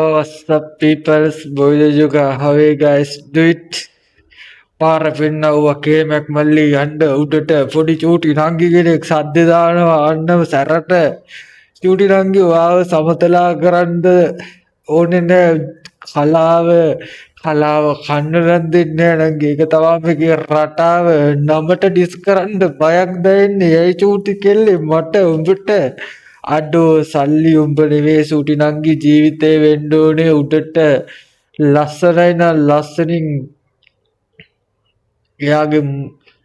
What's up, peoples? Boy juga, how you guys do it? පාර පෙන්නව්වා කේමක් මල්ලි යන්න උඩට පොඩි චූටි නංගි කෙනෙක් සද්ද දානවා අන්නම සැරට චූටි නංගි වාව සමතලා කරන්න ඕනේ නෑ කලාව කන්න නම් දෙන්නේ නෑ නංගි ඒක තමයි මේකේ රටාව නමට ඩිස් කරන්න බයක් දැනෙන්නේ ඇයි චූටි කෙල්ලේ මට උඹට අඩෝ සල්ලි උඹ නෙවෙයි චූටි නංගි ජීවිතේ වෙන්න ඕනේ උඩට ලස්සනයි නම් ලස්සනින් එයාගේ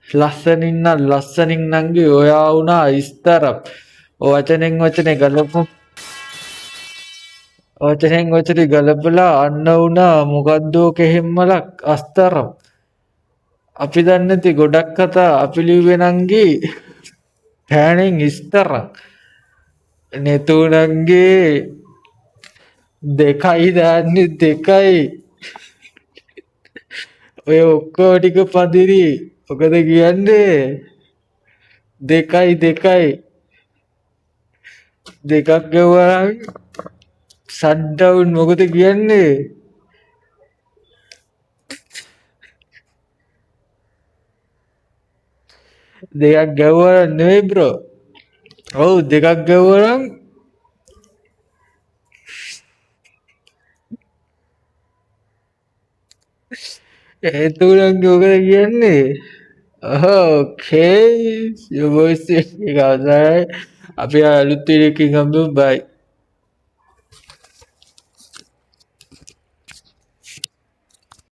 ලස්සනින් නම් ලස්සනින් නංගි ඔයා වුණා ඉස්තරම් වචනෙන් වචනේ ගලපලා අන්න වුණා මොකද්දෝ කෙහෙම්මලක් අස්තරම් අපි දන්නේ නැති ගොඩක් කතා අපි ලිව්වේ නංගි පෑණෙන් ඉස්තරම් නෙතු නංගි දෙකයි දාන්නේ දෙකයි ඔය ඔක්කොම ටික පදිරි මොකද කියන්නේ දෙකයි දෙකක් ගෙවුවා ෂට්ඩවුන් මොකද කියන්නේ දෙකක් ගැවුවා නෙවෙයි බ්‍රෝ ඔව් දෙකක් ගැවුවා නම් ඒතුණන්ගේ මොකද කියන්නේ okay your voice එක අවසරයි අපි අලුත් වීඩියෝ එකකින් හම්බෙමු bye